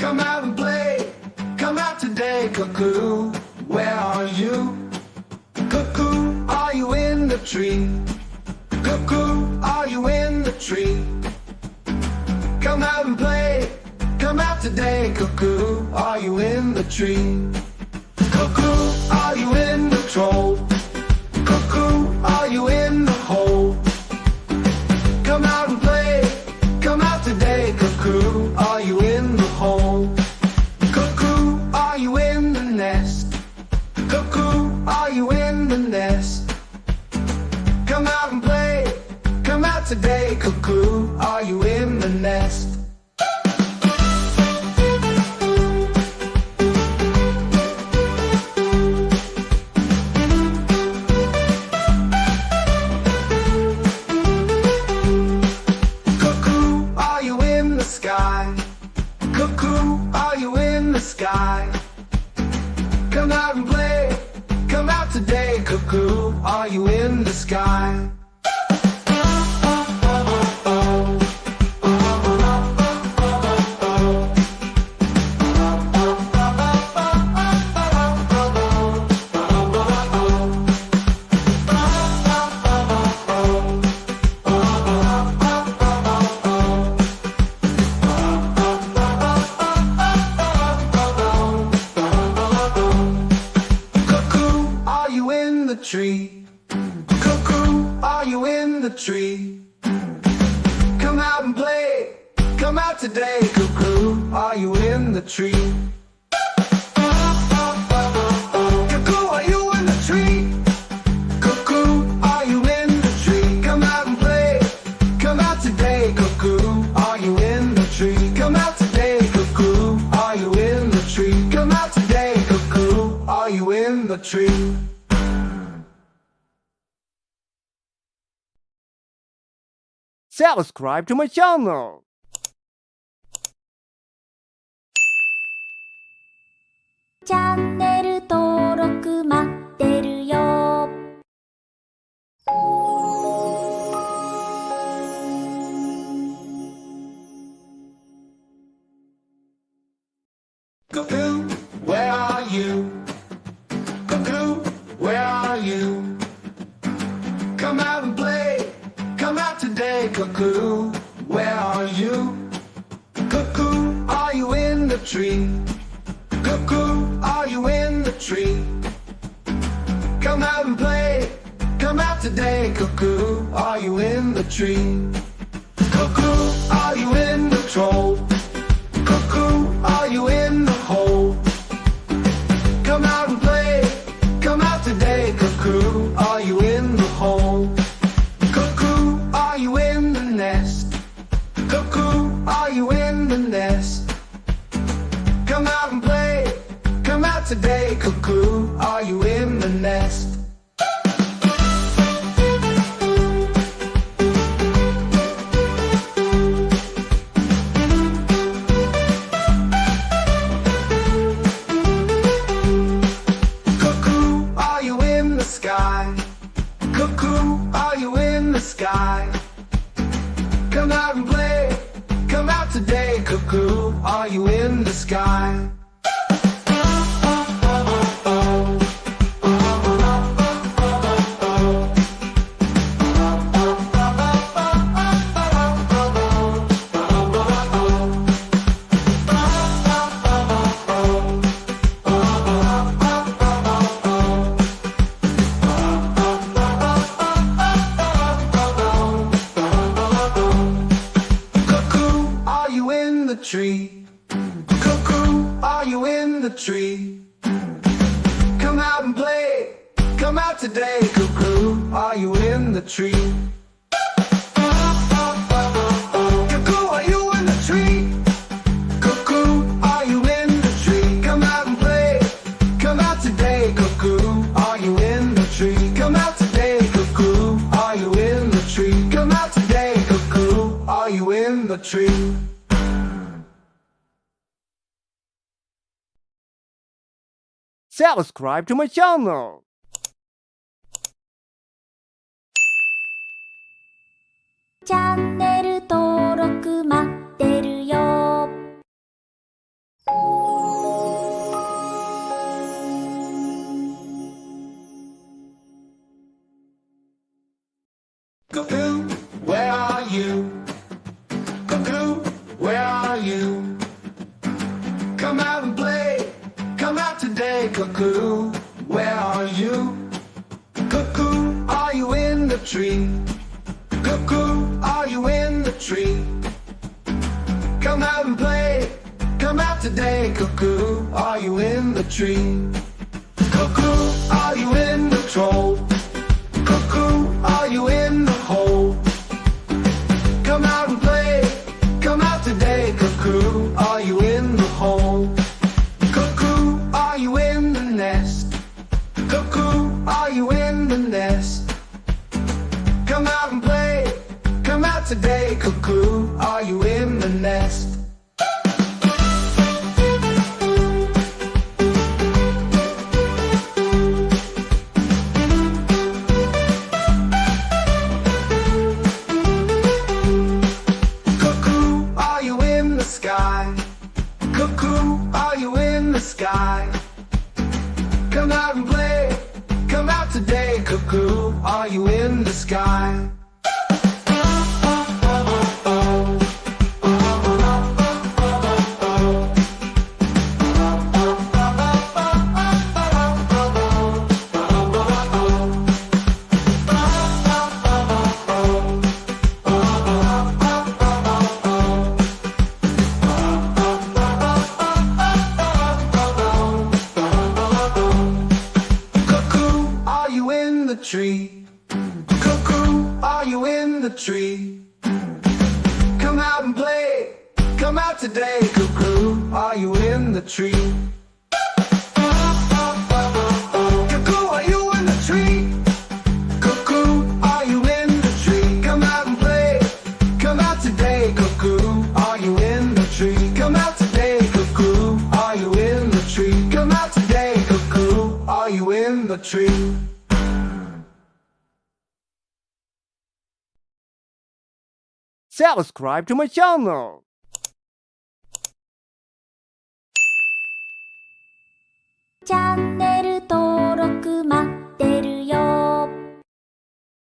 Come out and play, come out today, Cuckoo. Where are you? Cuckoo, are you in the tree? Cuckoo, are you in the tree? Come out and play, come out today, Cuckoo. Are you in the tree? Cuckoo, are you in the troll? Cuckoo, are you in the hole? Come out and play, come out today, Cuckoo. Are you in the hole? Cuckoo, are you in the nest? Cuckoo, are you in the nest? Come out and play, come out today, Cuckoo. Are you in the nest? Cuckoo, are you in the sky? Cuckoo, are you in the sky? Come out and play, come out today, Cuckoo. Are you in the sky? Tree. Cuckoo, are you in the tree? Come out and play, come out today, Cuckoo. Are you in the tree? Cuckoo, are you in the tree? Cuckoo, are you in the tree? Come out and play, come out today, Cuckoo. Are you in the tree? Come out today, Cuckoo. Are you in the tree? Come out today, Cuckoo. Are you in the tree? Subscribe to my channel. Channel 登録待ってるよ。Cuckoo, where are you? Cuckoo, where are you? Come out and play, come out today, Cuckoo. Where are you? Cuckoo, are you in the tree? Cuckoo, are you in the tree? Come out and play, come out today, Cuckoo. Are you in the tree? Cuckoo, are you in the troll? Cuckoo, are you in the hole? Come out and play, come out today, Cuckoo. Are you in the hole? Cuckoo, are you in the nest? Cuckoo, are you in the nest? Come out and play, come out today, Cuckoo. Are you in the nest? Cuckoo, are you in the sky? Cuckoo, are you in the sky? Come out and play, come out today, Cuckoo. Are you in the sky? Tree. Cuckoo, are you in the tree? Come out and play, come out today, Cuckoo. Are you in the tree? Cuckoo, are you in the tree? Cuckoo, are you in the tree? Come out and play, come out today, Cuckoo. Are you in the tree? Come out today, Cuckoo. Are you in the tree? Come out today, Cuckoo. Are you in the tree? Subscribe to my channel. Channel 登録待ってるよ。Come out and play. Come out today, Cuckoo. Where are you? Cuckoo, are you in the tree? Cuckoo, are you in the tree? Come out and play. Come out today, Cuckoo. Are you in the tree? Cuckoo, are you in the troll? Cuckoo, are you in the hole? Come out and play. Come out today, Cuckoo. Are you in the hole? Cuckoo, are you in the nest? Cuckoo, are you in the nest? Come out and play. Come out today, Cuckoo. Are you in the nest? Cuckoo, are you in the sky? Cuckoo, are you in the sky? Come out and play. Come out today, Cuckoo. Are you in the sky? Cuckoo, are you in the tree? Cuckoo, are you in the tree? Come out and play. Come out today, Cuckoo. Are you in the tree? Cuckoo, are you in the tree? Cuckoo, are you in the tree? Come out and play. Come out today, Cuckoo. Are you in the tree? Come out today, Cuckoo. Are you in the tree? Come out today, Cuckoo. Are you in the tree? Subscribe to my channel. "チャンネ